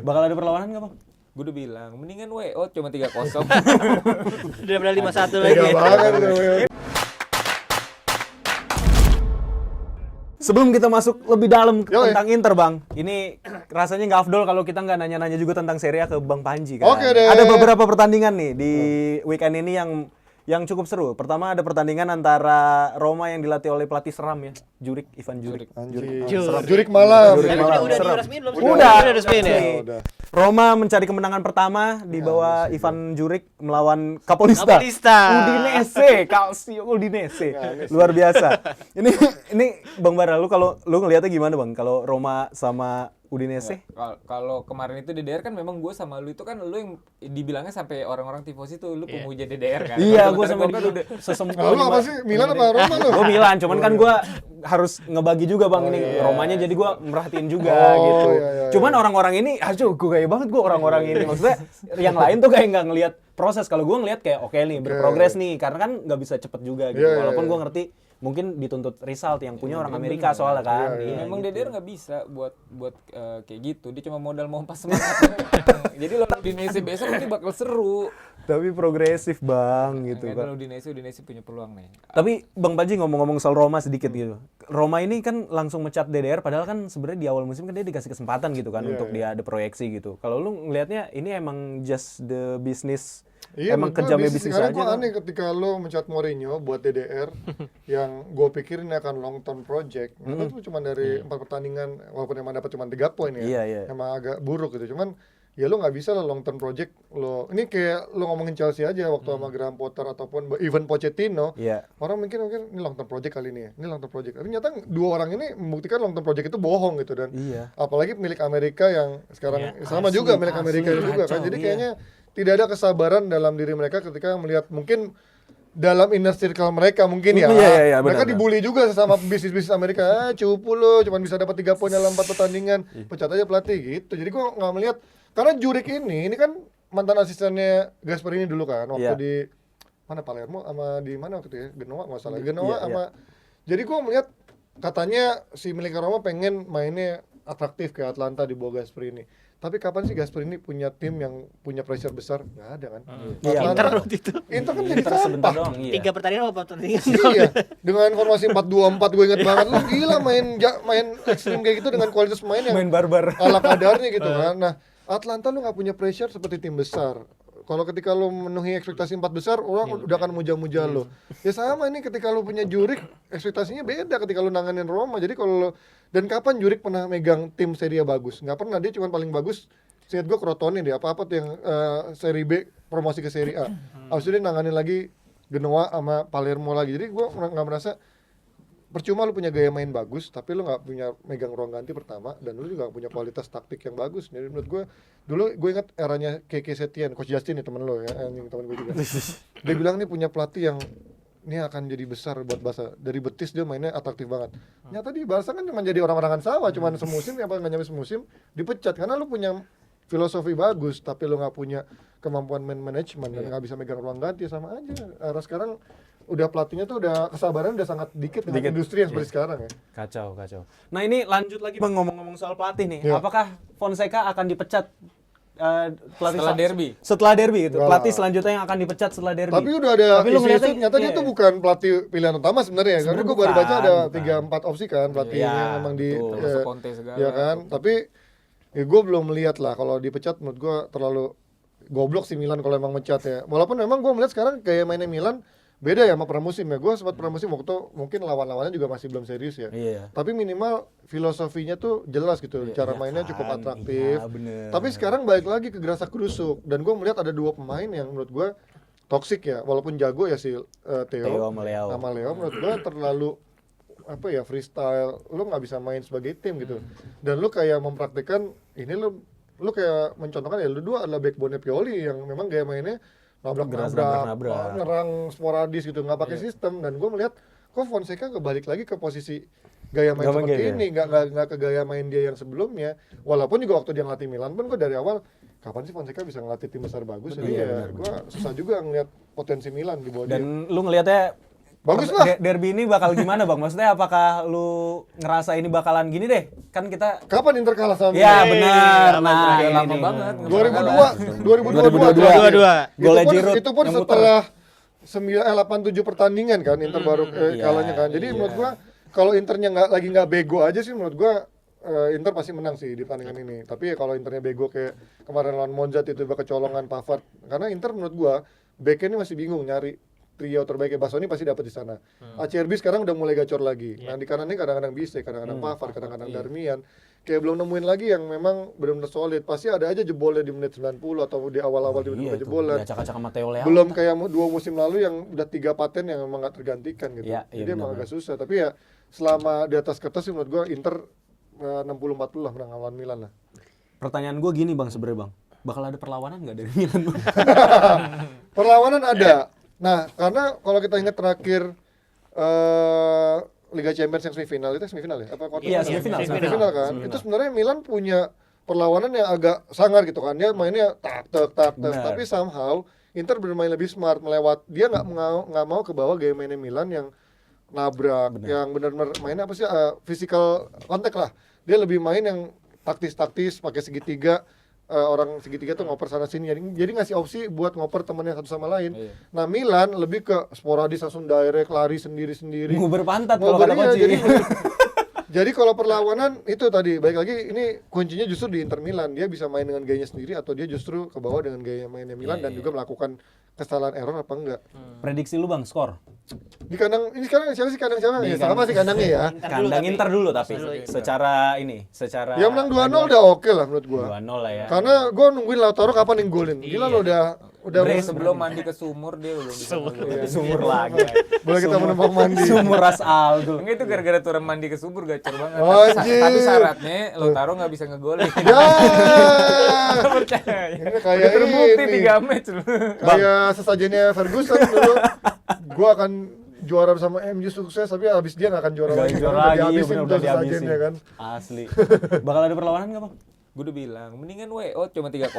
Bakal ada perlawanan nggak bang? Gue udah bilang, mendingan WO cuma 3-0. Daripada 5-1 lagi. Tega banget itu. Sebelum kita masuk lebih dalam Yoi. tentang Inter bang, ini rasanya nggak afdol kalau kita nggak nanya-nanya juga tentang Serie A ke Bang Panji kan. Oke deh. Ada beberapa pertandingan nih di weekend ini yang cukup seru. Pertama ada pertandingan antara Roma yang dilatih oleh pelatih seram ya, Ivan Juric. Jurik malam. Jurik malam. Udah Serem. diresmiin belum? Udah Diresmiin ya? Udah. Roma mencari kemenangan pertama di bawah Ivan Juric melawan Capolista. Capolista. Udinese, Calcio Udinese. Luar biasa. Ini Bang Bara, lu kalau lu ngelihatnya gimana Bang kalau Roma sama Udinese? Kalau kemarin itu DDR kan memang gue sama lu itu kan lu yang dibilangnya sampai orang-orang tifosi tuh lu pemuja DDR kan. Iya, Kalau gue sementara sampai gua kan udah sesempurna. Lu apa sih? Milan apa Roma lu? Gue Milan, cuman kan gue harus ngebagi juga bang ini Romanya, jadi gue merhatiin juga gitu. Iya. Cuman orang-orang ini, aduh gue gaya banget gue orang-orang ini. Maksudnya yang lain tuh kayak nggak ngelihat proses. Kalau gue ngelihat kayak oke nih berprogres nih, karena kan nggak bisa cepet juga gitu. Iya. Walaupun gue ngerti mungkin dituntut result yang punya orang Amerika soalnya kan. Iya, memang gitu. DDR nggak bisa buat kayak gitu. Dia cuma modal mau pas semangat. Jadi lo Udinese besok ini bakal seru. Tapi progresif bang gitu Kalau kan. Udinese punya peluang nih. Tapi Bang Panji ngomong-ngomong soal Roma sedikit gitu. Roma ini kan langsung mecat DDR padahal kan sebenarnya di awal musim kan dia dikasih kesempatan gitu kan untuk dia ada proyeksi gitu. Kalau lu ngelihatnya ini emang just the business, emang kejamnya bisnis aja. Karena gue kan? aneh ketika lo mencat Mourinho buat DDR yang gue pikir ini akan long term project. Itu cuma dari 4 pertandingan, walaupun emang dapat cuma 3 poin ya. Iya. Emang agak buruk gitu. Cuman ya lo nggak bisa lah long term project lo. Ini kayak lo ngomongin Chelsea aja waktu sama Graham Potter ataupun even Pochettino. Iya. Orang mungkin ini long term project kali ini ya. Ini long term project. Tapi ternyata dua orang ini membuktikan long term project itu bohong gitu dan Iya. apalagi milik Amerika yang sekarang sama Asli, juga milik asli, Amerika juga kan. kacau, Jadi iya. kayaknya tidak ada kesabaran dalam diri mereka ketika melihat mungkin dalam inner circle mereka mungkin ya. Iya, Mereka benar. dibully juga sama bisnis-bisnis Amerika. Cupu lo, cuma bisa dapat 3 poin dalam 4 pertandingan. Pecat aja pelatih gitu. Jadi gua nggak melihat karena Juric ini kan mantan asistennya Gasperini dulu kan waktu Iya. di mana Palermo sama di mana waktu itu ya? Genoa nggak salah. Genoa Iya, sama jadi gua melihat katanya si milik Roma pengen mainnya atraktif kayak Atlanta di bawah Gasperini. Tapi kapan sih Gasperini punya tim yang punya pressure besar? Nggak ada kan. Iya, Inter waktu itu. Inter kan jadi Inter sebentar sampah. doang. Iya. 3 pertandingan apa 4 pertandingan? Iya, dengan formasi 4-2-4 gue inget banget. Lu gila main ekstrim kayak gitu dengan kualitas pemain yang Main barbar. ala kadarnya gitu kan. Nah, Atlanta lu nggak punya pressure seperti tim besar. Kalau ketika lu memenuhi ekspektasi 4 besar, orang udah akan muja-muja lu. Ya sama ini ketika lu punya Juric, ekspektasinya beda ketika lu nanganin Roma. Jadi kalau lu, dan kapan Juric pernah megang tim Serie A bagus? Nggak pernah, dia cuma paling bagus. Seingat gue Crotone deh, apa-apa tuh yang Serie B promosi ke Serie A. Abis itu dia nanganin lagi Genoa sama Palermo lagi. Jadi gue nggak merasa percuma lu punya gaya main bagus, tapi lu nggak punya megang ruang ganti pertama, dan lu juga nggak punya kualitas taktik yang bagus. Jadi menurut gue, dulu gue ingat eranya Keke Setien, Coach Justin nih temen lo ya, yang temen gue juga. Dia bilang nih punya pelatih yang ini akan jadi besar buat Barca. Dari Betis dia mainnya atraktif banget. Nyata di Barca kan cuma jadi orang-orangan sawah, cuma semusim, apa nggak nyampe semusim, dipecat karena lu punya filosofi bagus, tapi lu nggak punya kemampuan manajemen dan nggak bisa megang ruang ganti. Sama aja. Era sekarang udah pelatihnya tuh udah kesabaran udah sangat dikit dengan industri yang seperti sekarang ya. Kacau. Nah ini lanjut lagi Bang ngomong-ngomong soal pelatih nih. Iya. Apakah Fonseca akan dipecat pelatih Setelah derby? Setelah derby gitu. Enggak Pelatih lah. selanjutnya yang akan dipecat setelah derby. Tapi udah ada Tapi lu isu-isu, ngeliatnya, nyata dia iya. tuh bukan pelatih pilihan utama sebenarnya ya. Karena Sebenarnya gue baru baca ada bukan. 3-4 opsi kan pelatihnya Iya, memang di betul. Termasuk Conte segala. ya kan. Tapi ya gue belum melihat lah kalau dipecat, menurut gue terlalu goblok sih Milan kalau emang mecat ya. Walaupun memang gue melihat sekarang kayak mainnya Milan beda ya sama pramusim ya. Gue sempat pramusim waktu mungkin lawan-lawannya juga masih belum serius ya. Iya. Tapi minimal filosofinya tuh jelas gitu. Cara mainnya cukup kan? atraktif. Iya, bener. Tapi sekarang balik lagi ke gerasa kerusuk, dan gue melihat ada 2 pemain yang menurut gue toksik ya. Walaupun jago ya si Theo sama Leo. sama Leo, menurut gue terlalu apa ya, freestyle. Lu nggak bisa main sebagai tim gitu. Dan lu kayak mempraktikkan ini, lu kayak mencontohkan ya, lu dua adalah backbone Pioli yang memang gaya mainnya nabrak-nabrak, nyerang sporadis gitu, nggak pakai sistem. Dan gue melihat kok Fonseca kebalik lagi ke posisi gaya main Nggak seperti pakai, ini, nggak ke gaya main dia yang sebelumnya. Walaupun juga waktu dia ngelatih Milan pun gue dari awal, kapan sih Fonseca bisa ngelatih tim besar bagus? Jadi ya gue susah juga ngeliat potensi Milan di bawah dia. Dan lu ngelihatnya Bagus lah. Derby ini bakal gimana Bang? Maksudnya apakah lu ngerasa ini bakalan gini deh? Kan kita Kapan Inter kalah sama ya Milan? benar. Nah, Udah lama ini. banget. 2022. 2022. Golnya Itu pun, Giroud itu pun yang muter. setelah 87 pertandingan kan Inter baru Iya, kalahnya kan. Jadi menurut gua kalau Internya nggak bego aja sih menurut gua Inter pasti menang sih di pertandingan ini. Tapi ya kalau Internya bego kayak kemarin lawan Monza tiba-tiba kecolongan Pavard. Karena Inter menurut gua backnya ini masih bingung nyari trio terbaiknya. Bastoni pasti dapat di sana. Acerbi sekarang udah mulai gacor lagi. Nah di kanannya kadang-kadang bisa, kadang-kadang Pavard, kadang-kadang Darmian. Kayak belum nemuin lagi yang memang benar-benar solid. Pasti ada aja jebolnya di menit 90 atau di awal-awal tiba-tiba jebolan. Acak-acak sama Theo Leao. Belum kayak 2 musim lalu yang udah 3 paten yang memang gak tergantikan gitu. Iya, Jadi emang benar. agak susah. Tapi ya selama di atas kertas sih menurut gua Inter 60-40 lah menang lawan Milan lah. Pertanyaan gue gini Bang sebenarnya Bang. Bakal ada perlawanan nggak dari Milan Bang? Perlawanan ada. Nah, karena kalau kita ingat terakhir Liga Champions yang semifinal itu semifinal ya? Apa quarter Iya, final? semifinal. Semifinal kan. Itu sebenarnya Milan punya perlawanan yang agak sangar gitu kan. Dia mainnya tak. Benar. Tapi somehow Inter bermain lebih smart dia nggak mau ke bawah gaya mainnya Milan yang nabrak, yang benar-benar mainnya apa sih physical contact lah. Dia lebih main yang taktis pakai segitiga. Orang segitiga tuh ngoper sana sini jadi ngasih opsi buat ngoper temennya satu sama lain. Nah Milan lebih ke sporadis langsung direct lari sendiri Nguber pantat kalau kata Ngobrolnya Koci. jadi kalau perlawanan itu tadi baik lagi ini kuncinya justru di Inter Milan. Dia bisa main dengan gayanya sendiri atau dia justru ke bawah dengan gaya mainnya Milan dan juga melakukan kesalahan error apa enggak. Prediksi lu Bang, skor. Di kandang ini sekarang siapa sih kandang siapa? Ya sama sih kandangnya ya. Kandang Inter dulu tapi secara Ya menang 2-0 udah oke lah menurut gua. 2-0 lah ya. Karena gua nungguin Lautaro kapan yang golin. Gila lo udah Sebelum mandi ke sumur dia belum bisa ngegolin. Sumur lagi. boleh kita menumpang mandi. Sumur Ras Aldo. Enggak itu gara-gara turun mandi ke sumur gacor banget. Anjir. Tapi syaratnya Lautaro nggak bisa ngegolin. Ya. Percaya. Ini Udah kayak terbukti ini. 3 match lu. Kayak sesajennya Ferguson dulu. Gua akan juara bersama MU sukses tapi habis dia nggak akan juara Gak lagi. juara Karena lagi, dihabisin bener tuh udah dihabisin. sesajennya kan. Asli. Bakal ada perlawanan nggak Bang? Gue udah bilang, mendingan WO cuma 3-0.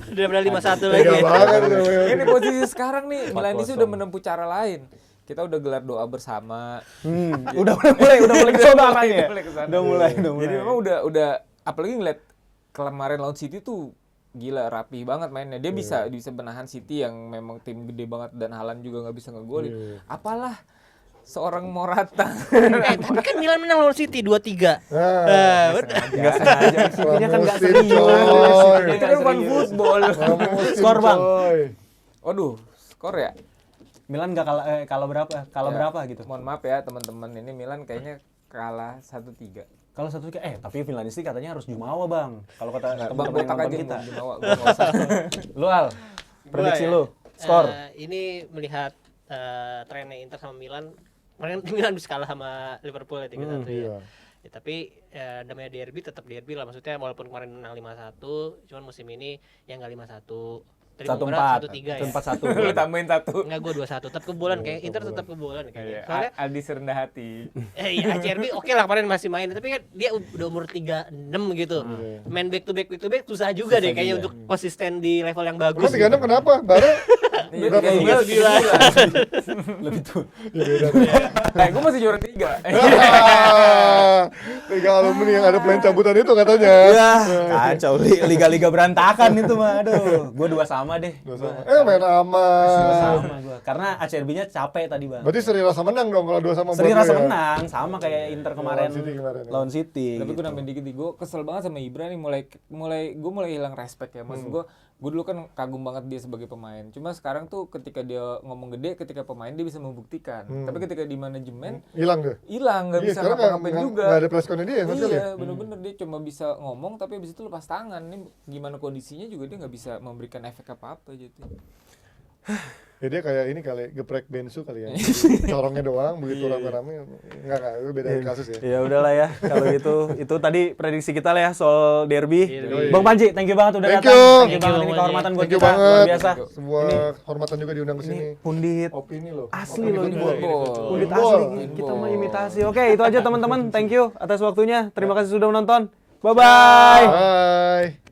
Udah berada 5-1 lagi. Tega banget itu. Ini posisi sekarang nih, Milan ini udah menempuh cara lain. Kita udah gelar doa bersama. Udah mulai ke sana arahnya. Udah mulai kesana. Udah mulai. Jadi memang udah apalagi ngeliat kemarin lawan City tuh gila rapi banget mainnya. Dia bisa menahan City yang memang tim gede banget dan Haaland juga nggak bisa ngegolin. Apalah seorang Morata. Tapi kan Milan menang lawan City 2-3. Nggak sengaja. City-nya kan nggak Promosi, serius. coy. Itu kan bukan football. Skor, Bang. Waduh, skor ya. Milan nggak kalah berapa? Kalah Ya, berapa gitu? Mohon maaf ya teman-teman, ini Milan kayaknya kalah 1-3. Kalau satu tapi Finlandisti katanya harus jumawa Bang. Kalau kata Bang teman-teman yang botak nonton aja kita. kita. Gua nggak usah. Lu Al, prediksi Gua ya, lu, skor. Ini melihat trennya Inter sama Milan. Kemarin Milan bisa kalah sama Liverpool ya 3-1 ya. Iya. Ya, tapi namanya derby tetap derby lah, maksudnya walaupun kemarin menang 5-1, cuman musim ini ya nggak 5-1. Tadi 1-4, 1-3 ya. 1-4. Lu tambahin 1. Enggak, gue 2-1. Tetap kebobolan kayak Inter tetap kebobolan kayaknya. Iya, Soalnya Aldi serendah hati. iya ACRB oke lah kemarin masih main, tapi kan dia udah umur 36 gitu. Main back to back susah juga deh kayaknya untuk konsisten di level yang bagus. Emang 36 kenapa? Baru Iya, berapa kayak bulan? gila. Lebih tuh. Gue masih juara 3. Liga alumni yang ada pemain cabutan itu katanya. Ya, kacau liga-liga berantakan itu mah. Aduh, gua 2 sama deh. Main Dua aman. sama gua. Karena ACRB-nya capek tadi, Bang. Berarti seri rasa menang dong kalau 2 sama Seri buat rasa lu ya? menang sama kayak Inter kemarin Lawan City kemarin, ya. lawan City. Tapi gue gitu. nambahin dikit nih, gue kesel banget sama Ibra nih, mulai hilang respect ya. Maksud gue dulu kan kagum banget dia sebagai pemain. Cuma sekarang tuh ketika dia ngomong gede, ketika pemain dia bisa membuktikan. Tapi ketika di manajemen Hilang deh. hilang, nggak Iya, bisa sekarang ngapa-ngapain juga. nggak ada press connya dia maksudnya. Iya, bener-bener dia cuma bisa ngomong tapi habis itu lepas tangan. Ini gimana kondisinya juga dia nggak bisa memberikan efek apa-apa gitu. Ya dia kayak ini kali geprek bensu kali ya. Corongnya doang begitu rame-rame. Enggak, itu beda kasus ya. Ya udahlah ya kalau gitu. Itu tadi prediksi kita lah ya soal derby. Derby. Bang Panji, thank you banget udah Thank datang. you. Thank you Thank banget you, ini Bang kehormatan buat Thank you kita banget. luar biasa. Sebuah hormatan juga diundang ke sini. Ini pundit Opini loh. asli loh ini. Football. Pundit Football. asli. Kita mau imitasi. Oke, itu aja teman-teman. Thank you atas waktunya. Terima kasih sudah menonton. Bye bye. Bye.